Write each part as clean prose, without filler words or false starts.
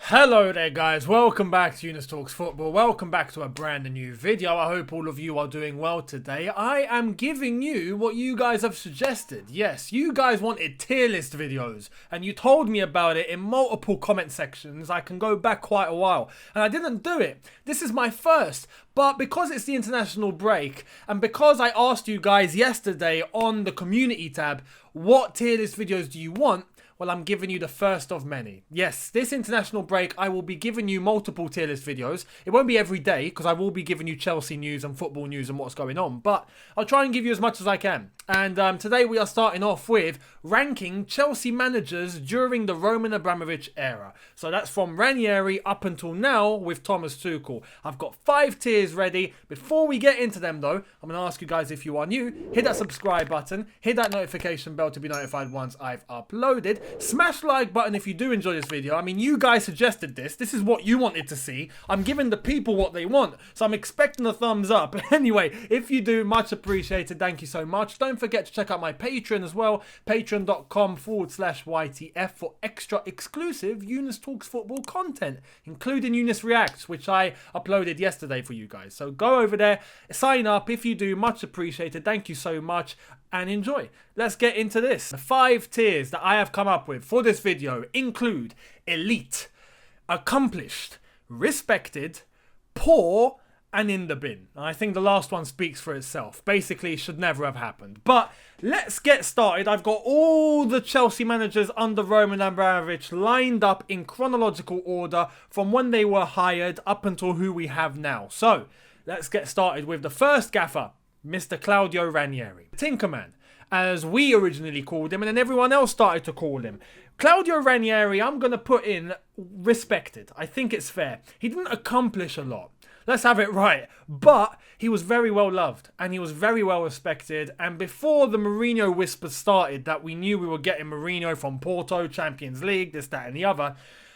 Hello there guys, welcome back to Younes Talks Football, welcome back to a brand new video. I hope all of you are doing well today. I am giving you what you guys have suggested. Yes, you guys wanted tier list videos and you told me about it in multiple comment sections. I can go back quite a while and I didn't do it. This is my first, but because it's the international break and because I asked you guys yesterday on the community tab, what tier list videos do you want? Well, I'm giving you the first of many. Yes, this international break, I will be giving you multiple tier list videos. It won't be every day because I will be giving you Chelsea news and football news and what's going on. But I'll try and give you as much as I can. And today we are starting off with ranking Chelsea managers during the Roman Abramovich era. So that's from Ranieri up until now with Thomas Tuchel. I've got 5 tiers ready. Before we get into them though, I'm going to ask you guys if you are new, hit that subscribe button, hit that notification bell to be notified once I've uploaded. Smash the like button if you do enjoy this video. I mean, you guys suggested this. This is what you wanted to see. I'm giving the people what they want. So I'm expecting a thumbs up. Anyway, if you do, much appreciated. Thank you so much. Don't forget to check out my Patreon as well. Patreon.com/YTF for extra exclusive Younes Talks Football content, including Younes Reacts, which I uploaded yesterday for you guys. So go over there, sign up. If you do, much appreciated. Thank you so much. And enjoy. Let's get into this. The 5 tiers that I have come up with for this video include elite, accomplished, respected, poor, and in the bin. I think the last one speaks for itself. Basically, it should never have happened. But let's get started. I've got all the Chelsea managers under Roman Abramovich lined up in chronological order from when they were hired up until who we have now. So let's get started with the first gaffer, Mr. Claudio Ranieri. Tinkerman, as we originally called him, and then everyone else started to call him. Claudio Ranieri, I'm going to put in respected. I think it's fair. He didn't accomplish a lot. Let's have it right. But he was very well loved and he was very well respected. And before the Mourinho whispers started that we knew we were getting Mourinho from Porto, Champions League, this, that and the other,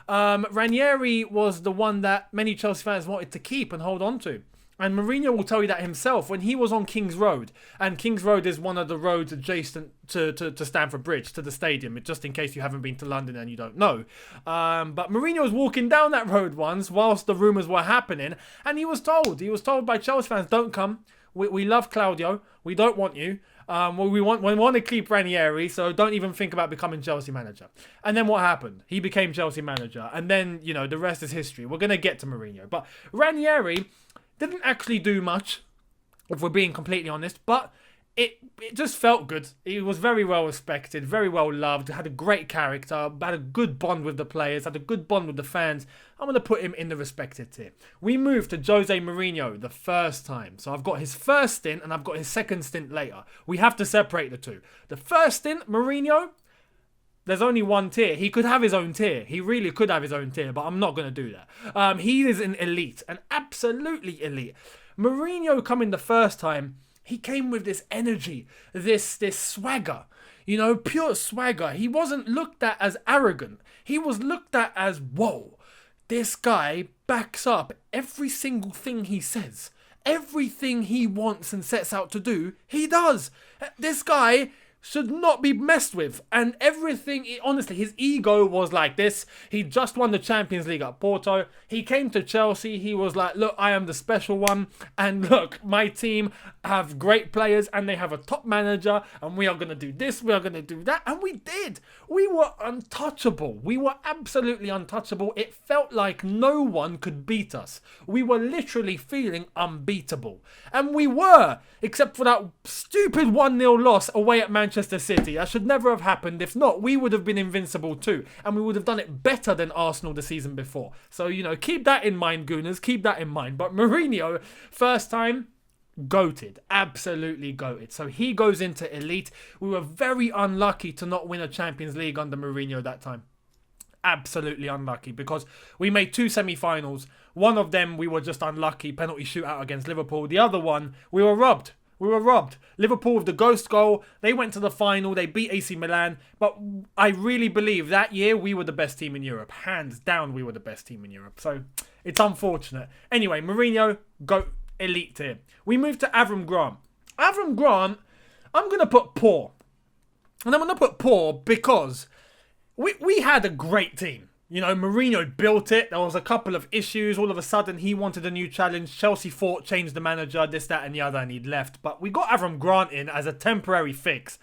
Ranieri was the one that many Chelsea fans wanted to keep and hold on to. And Mourinho will tell you that himself when he was on King's Road. And King's Road is one of the roads adjacent to Stamford Bridge, to the stadium, just in case you haven't been to London and you don't know. But Mourinho was walking down that road once whilst the rumours were happening. And he was told by Chelsea fans, don't come. We love Claudio. We don't want you. We want to keep Ranieri, so don't even think about becoming Chelsea manager. And then what happened? He became Chelsea manager. And then, you know, the rest is history. We're going to get to Mourinho. But Ranieri didn't actually do much, if we're being completely honest, but it just felt good. He was very well respected, very well loved, had a great character, had a good bond with the players, had a good bond with the fans. I'm going to put him in the respected tier. We move to Jose Mourinho the first time. So I've got his first stint and I've got his second stint later. We have to separate the two. The first stint, Mourinho, there's only one tier. He could have his own tier. He really could have his own tier, but I'm not going to do that. He is an elite, an absolutely elite. Mourinho coming the first time, he came with this energy, this swagger, you know, pure swagger. He wasn't looked at as arrogant. He was looked at as, whoa, this guy backs up every single thing he says. Everything he wants and sets out to do, he does. This guy should not be messed with. And everything, honestly, his ego was like this. He just won the Champions League at Porto. He came to Chelsea. He was like, look, I am the special one. And look, my team have great players and they have a top manager. And we are going to do this. We are going to do that. And we did. We were untouchable. We were absolutely untouchable. It felt like no one could beat us. We were literally feeling unbeatable. And we were, except for that stupid 1-0 loss away at Manchester City. That should never have happened. If not, we would have been invincible too. And we would have done it better than Arsenal the season before. So, you know, keep that in mind, Gooners. Keep that in mind. But Mourinho, first time, goated. Absolutely goated. So he goes into elite. We were very unlucky to not win a Champions League under Mourinho that time. Absolutely unlucky because we made 2 semi-finals. One of them we were just unlucky, penalty shootout against Liverpool. The other one, we were robbed. Liverpool with the ghost goal. They went to the final. They beat AC Milan. But I really believe that year we were the best team in Europe. Hands down, we were the best team in Europe. So it's unfortunate. Anyway, Mourinho, go elite tier. We move to Avram Grant. Avram Grant, I'm going to put poor. And I'm going to put poor because we had a great team. You know, Mourinho built it. There was a couple of issues. All of a sudden, he wanted a new challenge. Chelsea thought, changed the manager, this, that, and the other, and he'd left. But we got Avram Grant in as a temporary fix.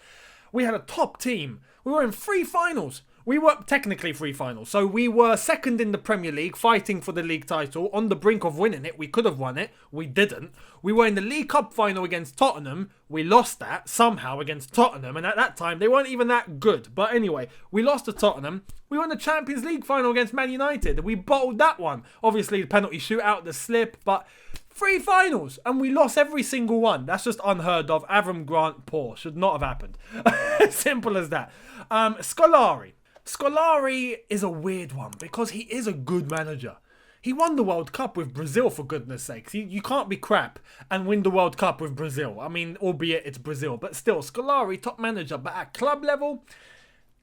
We had a top team. We were in 3 finals. We were technically 3 finals. So we were second in the Premier League, fighting for the league title, on the brink of winning it. We could have won it. We didn't. We were in the League Cup final against Tottenham. We lost that somehow against Tottenham. And at that time, they weren't even that good. But anyway, we lost to Tottenham. We were in the Champions League final against Man United. We bottled that one. Obviously, the penalty shootout, the slip, but 3 finals. And we lost every single one. That's just unheard of. Avram Grant, poor. Should not have happened. Simple as that. Scolari. Scolari is a weird one because he is a good manager. He won the World Cup with Brazil, for goodness sakes. You can't be crap and win the World Cup with Brazil. I mean, albeit it's Brazil. But still, Scolari, top manager. But at club level,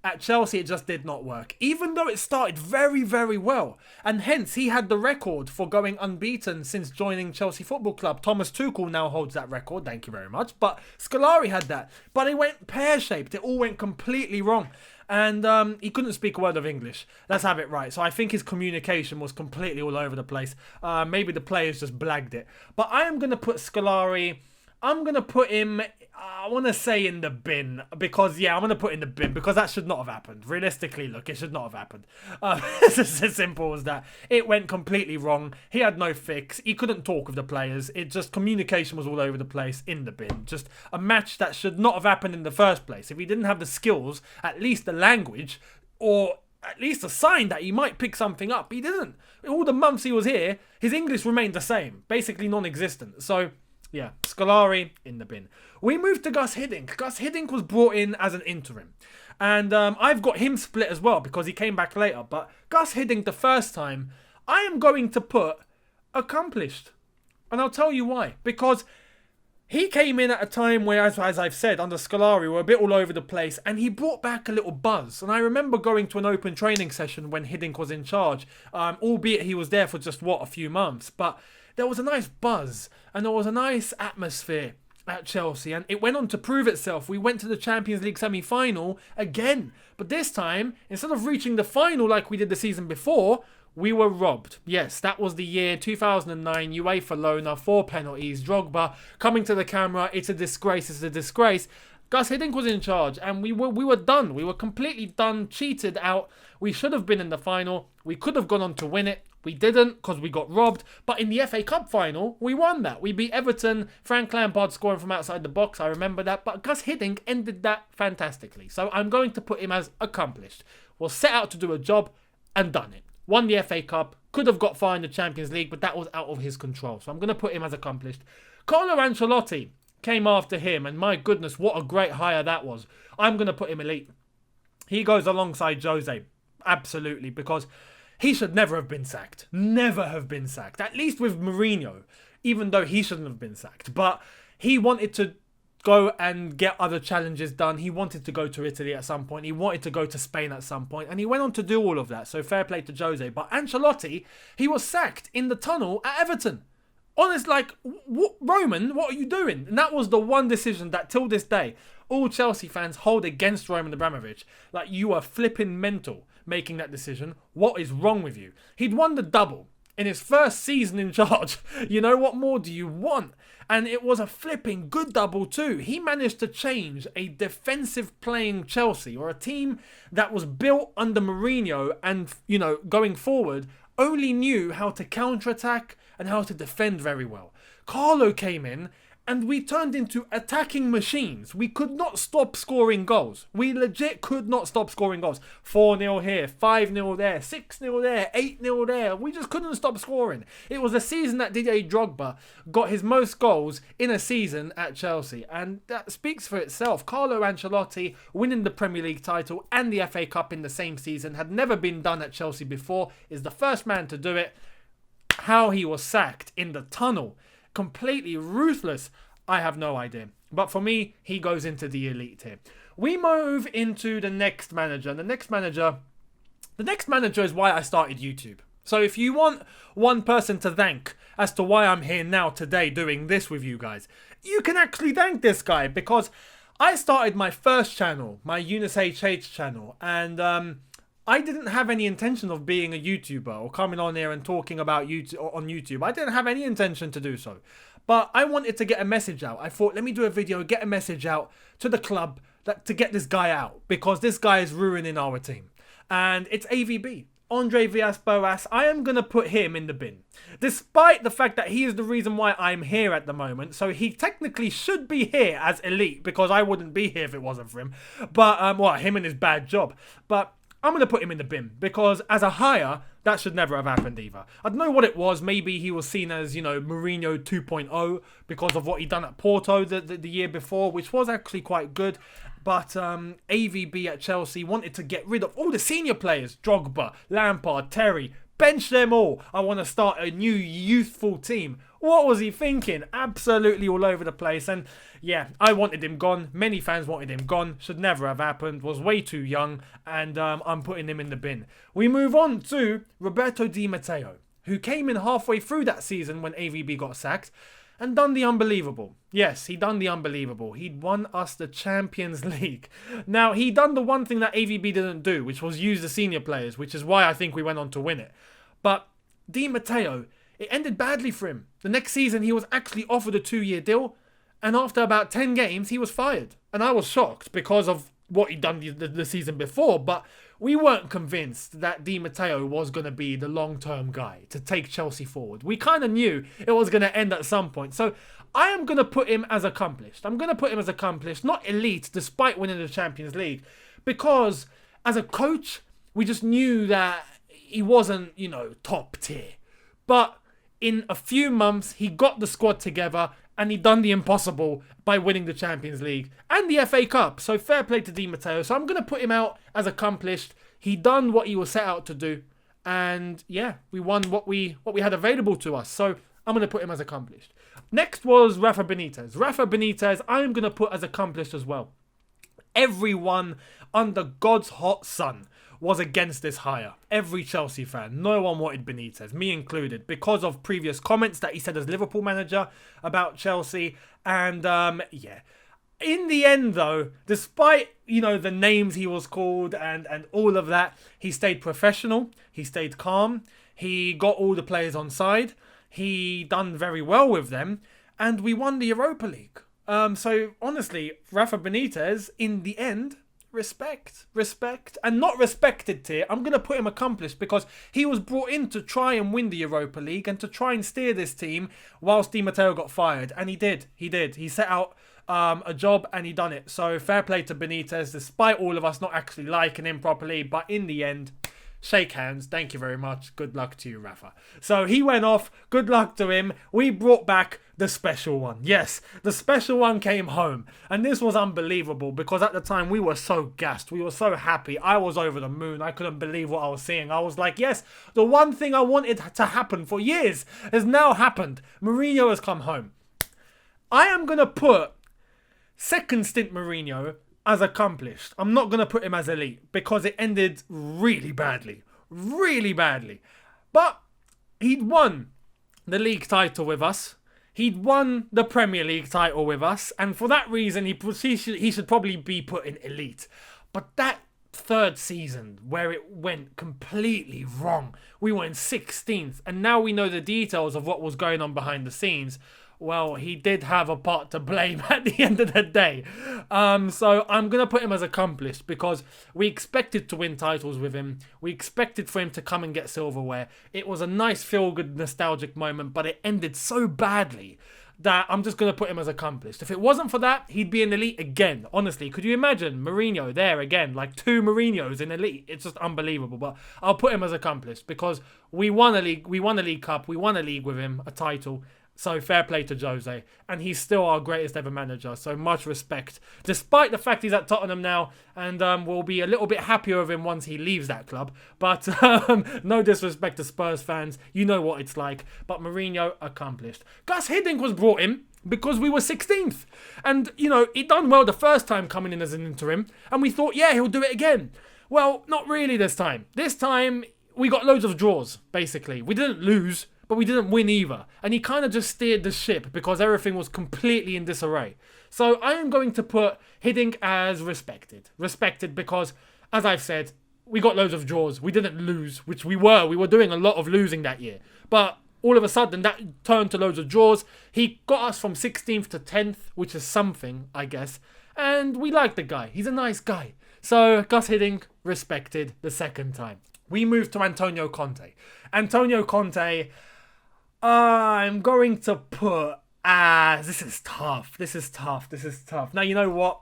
at Chelsea, it just did not work. Even though it started very, very well. And hence, he had the record for going unbeaten since joining Chelsea Football Club. Thomas Tuchel now holds that record. Thank you very much. But Scolari had that. But it went pear-shaped. It all went completely wrong. And he couldn't speak a word of English. Let's have it right. So I think his communication was completely all over the place. Maybe the players just blagged it. But I am going to put Scolari... I'm going to put him, I want to say in the bin. Because, yeah, I'm going to put in the bin. Because that should not have happened. Realistically, look, it should not have happened. It's as simple as that. It went completely wrong. He had no fix. He couldn't talk with the players. It just, communication was all over the place. In the bin. Just a match that should not have happened in the first place. If he didn't have the skills, at least the language, or at least a sign that he might pick something up. He didn't. All the months he was here, his English remained the same. Basically non-existent. So... yeah, Scolari in the bin. We moved to Gus Hiddink. Gus Hiddink was brought in as an interim. And I've got him split as well because he came back later. But Gus Hiddink the first time, I am going to put accomplished. And I'll tell you why. Because he came in at a time where, as I've said, under Scolari, we were a bit all over the place. And he brought back a little buzz. And I remember going to an open training session when Hiddink was in charge. Albeit he was there for just, a few months. But... there was a nice buzz and there was a nice atmosphere at Chelsea, and it went on to prove itself. We went to the Champions League semi-final again, but this time, instead of reaching the final like we did the season before, we were robbed. Yes, that was the year 2009, UEFA Lona, 4 penalties, Drogba coming to the camera, it's a disgrace, it's a disgrace. Gus Hiddink was in charge and we were done. We were completely done, cheated out. We should have been in the final. We could have gone on to win it. We didn't because we got robbed. But in the FA Cup final, we won that. We beat Everton. Frank Lampard scoring from outside the box. I remember that. But Gus Hiddink ended that fantastically. So I'm going to put him as accomplished. Was set out to do a job and done it. Won the FA Cup. Could have got far in the Champions League, but that was out of his control. So I'm going to put him as accomplished. Carlo Ancelotti came after him. And my goodness, what a great hire that was. I'm going to put him elite. He goes alongside Jose. Absolutely. Because... he should never have been sacked. Never have been sacked. At least with Mourinho. Even though he shouldn't have been sacked. But he wanted to go and get other challenges done. He wanted to go to Italy at some point. He wanted to go to Spain at some point. And he went on to do all of that. So fair play to Jose. But Ancelotti, he was sacked in the tunnel at Everton. Honest, Roman, what are you doing? And that was the one decision that till this day, all Chelsea fans hold against Roman Abramovich. Like, you are flipping mental making that decision. What is wrong with you? He'd won the double in his first season in charge. You know, what more do you want? And it was a flipping good double too. He managed to change a defensive playing Chelsea, or a team that was built under Mourinho and, you know, going forward, only knew how to counter-attack and how to defend very well. Carlo came in and we turned into attacking machines. We could not stop scoring goals. We legit could not stop scoring goals. 4-0 here, 5-0 there, 6-0 there, 8-0 there. We just couldn't stop scoring. It was a season that Didier Drogba got his most goals in a season at Chelsea. And that speaks for itself. Carlo Ancelotti winning the Premier League title and the FA Cup in the same season had never been done at Chelsea before. Is the first man to do it. How he was sacked in the tunnel. Completely ruthless, I have no idea. But for me, he goes into the elite here. We move into the next manager. And the next manager is why I started YouTube. So if you want one person to thank as to why I'm here now today doing this with you guys, you can actually thank this guy, because I started my first channel, my Younes HH channel, and I didn't have any intention of being a YouTuber or coming on here and talking about YouTube on YouTube. I didn't have any intention to do so. But I wanted to get a message out. I thought, let me do a video, get a message out to the club to get this guy out, because this guy is ruining our team. And it's AVB. Andre Villas-Boas, I am going to put him in the bin. Despite the fact that he is the reason why I'm here at the moment. So he technically should be here as elite, because I wouldn't be here if it wasn't for him. But, him and his bad job. But I'm going to put him in the bin, because as a hire, that should never have happened either. I don't know what it was. Maybe he was seen as, Mourinho 2.0 because of what he'd done at Porto the year before, which was actually quite good. But AVB at Chelsea wanted to get rid of all the senior players. Drogba, Lampard, Terry. Bench them all. I want to start a new youthful team. What was he thinking? Absolutely all over the place. And yeah, I wanted him gone. Many fans wanted him gone. Should never have happened. Was way too young. And I'm putting him in the bin. We move on to Roberto Di Mateo, who came in halfway through that season when AVB got sacked and done the unbelievable. Yes, he done the unbelievable. He'd won us the Champions League. Now, he done the one thing that AVB didn't do, which was use the senior players, which is why I think we went on to win it. But Di Mateo, it ended badly for him. The next season, he was actually offered a 2-year deal, and after about 10 games, he was fired. And I was shocked because of what he'd done the season before, but we weren't convinced that Di Mateo was going to be the long-term guy to take Chelsea forward. We kind of knew it was going to end at some point. So I am going to put him as accomplished. I'm going to put him as accomplished, not elite, despite winning the Champions League. Because as a coach, we just knew that he wasn't, top tier. But in a few months, he got the squad together and he done the impossible by winning the Champions League and the FA Cup. So fair play to Di Matteo. So I'm going to put him out as accomplished. He done what he was set out to do. And yeah, we won what we had available to us. So I'm going to put him as accomplished. Next was Rafa Benitez. Rafa Benitez, I'm going to put as accomplished as well. Everyone under God's hot sun was against this hire. Every Chelsea fan. No one wanted Benitez, me included, because of previous comments that he said as Liverpool manager about Chelsea. And yeah. In the end, though, despite, the names he was called and all of that, he stayed professional. He stayed calm. He got all the players on side. He done very well with them. And we won the Europa League. So, honestly, Rafa Benitez, in the end, respect, and not respected tier. I'm going to put him accomplished because he was brought in to try and win the Europa League and to try and steer this team whilst Di Matteo got fired. And he did. He set out a job and he done it. So fair play to Benitez, despite all of us not actually liking him properly. But in the end, shake hands. Thank you very much. Good luck to you, Rafa. So he went off. Good luck to him. We brought back the special one. Yes, the special one came home. And this was unbelievable because at the time we were so gassed. We were so happy. I was over the moon. I couldn't believe what I was seeing. I was like, yes, the one thing I wanted to happen for years has now happened. Mourinho has come home. I am going to put second stint Mourinho as accomplished. I'm not going to put him as elite because it ended really badly. Really badly. But he'd won the league title with us. He'd won the Premier League title with us. And for that reason, he should probably be put in elite. But that third season where it went completely wrong. We were in 16th. And now we know the details of what was going on behind the scenes. Well, he did have a part to blame at the end of the day. So I'm going to put him as accomplished because we expected to win titles with him. We expected for him to come and get silverware. It was a nice feel-good nostalgic moment, but it ended so badly that I'm just going to put him as accomplished. If it wasn't for that, he'd be an elite again. Honestly, could you imagine Mourinho there again? Like 2 Mourinhos in elite. It's just unbelievable. But I'll put him as accomplished because we won a league. We won a League Cup. We won a league with him, a title. So fair play to Jose. And he's still our greatest ever manager. So much respect. Despite the fact he's at Tottenham now. And we'll be a little bit happier with him once he leaves that club. But no disrespect to Spurs fans. You know what it's like. But Mourinho accomplished. Gus Hiddink was brought in because we were 16th. And, he done well the first time coming in as an interim. And we thought, yeah, he'll do it again. Well, not really this time. This time, we got loads of draws, basically. We didn't lose. But we didn't win either. And he kind of just steered the ship because everything was completely in disarray. So I am going to put Hiddink as respected. Respected because, as I've said, we got loads of draws. We didn't lose, which we were. We were doing a lot of losing that year. But all of a sudden, that turned to loads of draws. He got us from 16th to 10th, which is something, I guess. And we like the guy. He's a nice guy. So, Gus Hiddink, respected the second time. We moved to Antonio Conte. Antonio Conte, I'm going to put... this is tough. Now, you know what?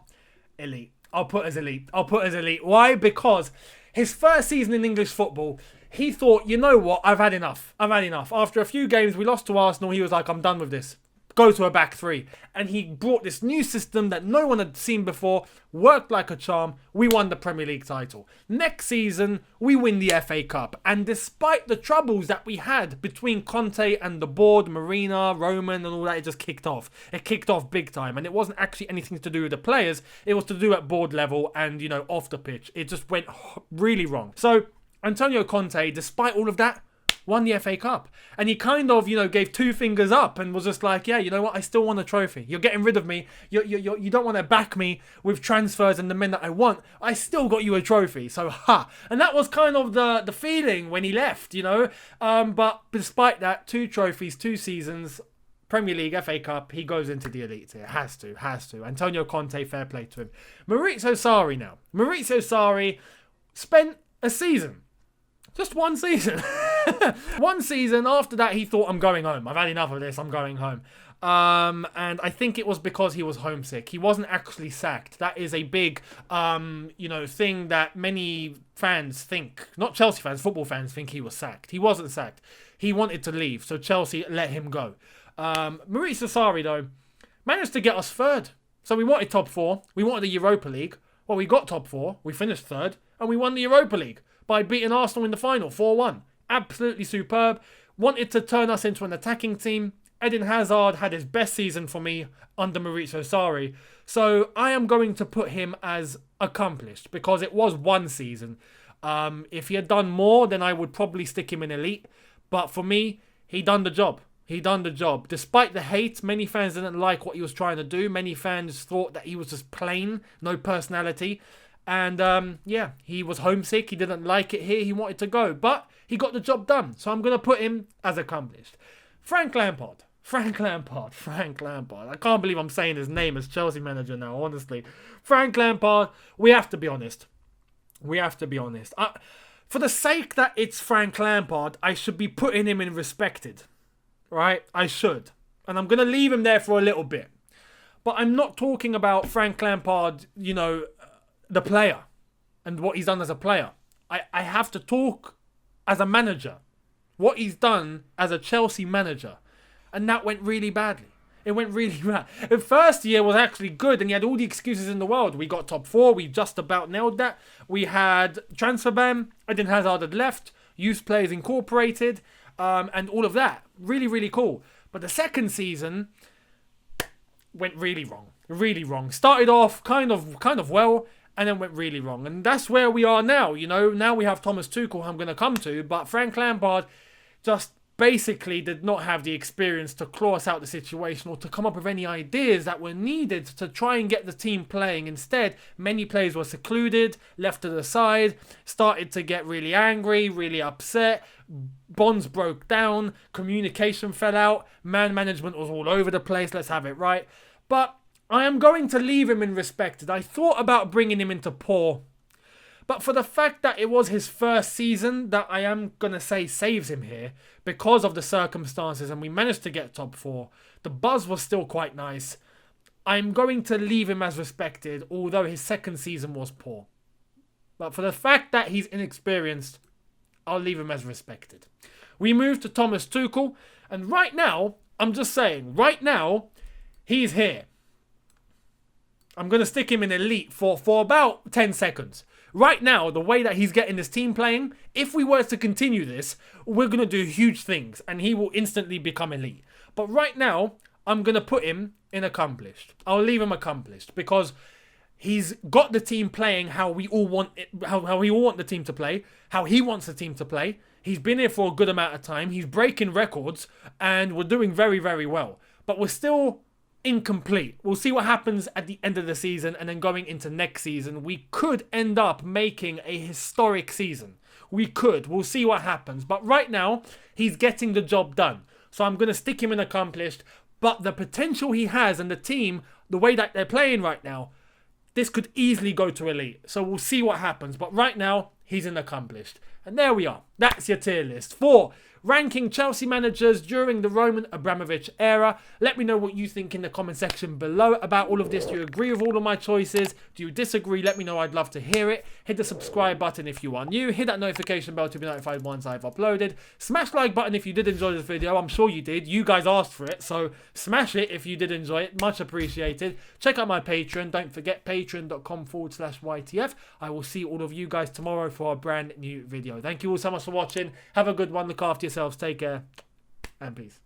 Elite. I'll put as elite. Why? Because his first season in English football, he thought, you know what? I've had enough. After a few games, we lost to Arsenal. He was like, I'm done with this. Go to a back three. And he brought this new system that no one had seen before. Worked like a charm. We won the Premier League title. Next season, we win the FA Cup. And despite the troubles that we had between Conte and the board, Marina, ROman and all that, it just kicked off. It kicked off big time. And it wasn't actually anything to do with the players. It was to do at board level and, you know, off the pitch. It just went really wrong. So, Antonio Conte, despite all of that, won the FA Cup. And he kind of, you know, gave two fingers up and was just like, yeah, you know what? I still want a trophy. You're getting rid of me. You don't want to back me with transfers and the men that I want. I still got you a trophy. So, ha. And that was kind of the feeling when he left, you know. But despite that, 2 trophies, 2 seasons, Premier League, FA Cup, he goes into the elite here. Has to. Antonio Conte, fair play to him. Maurizio Sarri now. Maurizio Sarri spent a season. Just one season. One season. After that, he thought, I'm going home. I've had enough of this. I'm going home. And I think it was because he was homesick. He wasn't actually sacked. That is a big, thing that many fans think. Not Chelsea fans, football fans think he was sacked. He wasn't sacked. He wanted to leave, so Chelsea let him go. Maurizio Sarri, though, managed to get us third. So we wanted top 4. We wanted the Europa League. Well, we got top 4. We finished third. And we won the Europa League by beating Arsenal in the final, 4-1. Absolutely superb. Wanted to turn us into an attacking team. Eden Hazard had his best season for me under Maurizio Sarri. So I am going to put him as accomplished because it was one season. If he had done more, then I would probably stick him in elite. But for me, he done the job. Despite the hate, many fans didn't like what he was trying to do. Many fans thought that he was just plain, no personality. And, he was homesick. He didn't like it here. He wanted to go. But he got the job done. So I'm going to put him as accomplished. Frank Lampard. I can't believe I'm saying his name as Chelsea manager now, honestly. Frank Lampard, we have to be honest. For the sake that it's Frank Lampard, I should be putting him in respected. Right? I should. And I'm going to leave him there for a little bit. But I'm not talking about Frank Lampard, the player and what he's done as a player. I have to talk as a manager. What he's done as a Chelsea manager. And that went really badly. It went really bad. The first year was actually good and he had all the excuses in the world. We got top 4. We just about nailed that. We had transfer ban. Eden Hazard had left. Youth players incorporated. And all of that. Really, really cool. But the second season went really wrong. Started off kind of well and then went really wrong. And that's where we are now. Now we have Thomas Tuchel, I'm going to come to. But Frank Lampard just basically did not have the experience to claw us out the situation or to come up with any ideas that were needed to try and get the team playing. Instead, many players were secluded, left to the side, started to get really angry, really upset. Bonds broke down, communication fell out, man management was all over the place, let's have it right. But I am going to leave him in respected. I thought about bringing him into poor. But for the fact that it was his first season, that I am going to say saves him here because of the circumstances and we managed to get top 4. The buzz was still quite nice. I'm going to leave him as respected, although his second season was poor. But for the fact that he's inexperienced, I'll leave him as respected. We move to Thomas Tuchel. And right now, I'm just saying, right now, he's here. I'm going to stick him in elite for about 10 seconds. Right now, the way that he's getting this team playing, if we were to continue this, we're going to do huge things and he will instantly become elite. But right now, I'm going to put him in accomplished. I'll leave him accomplished because he's got the team playing how we all want it, how we all want the team to play, how he wants the team to play. He's been here for a good amount of time. He's breaking records and we're doing very, very well. But we're still incomplete. We'll see what happens at the end of the season, and then going into next season, we could end up making a historic season. We could. We'll see what happens. But right now, he's getting the job done. So I'm going to stick him in accomplished. But the potential he has and the team, the way that they're playing right now, this could easily go to elite. So we'll see what happens. But right now, he's in accomplished. And there we are. That's your tier list. 4. Ranking Chelsea managers during the Roman Abramovich era. Let me know what you think in the comment section below about all of this. Do you agree with all of my choices? Do you disagree? Let me know. I'd love to hear it. Hit the subscribe button if you are new. Hit that notification bell to be notified once I've uploaded. Smash the like button if you did enjoy this video. I'm sure you did. You guys asked for it. So smash it if you did enjoy it. Much appreciated. Check out my Patreon. Don't forget patreon.com/YTF. I will see all of you guys tomorrow for a brand new video. Thank you all so much for watching. Have a good one. Look after yourselves. Take care and peace.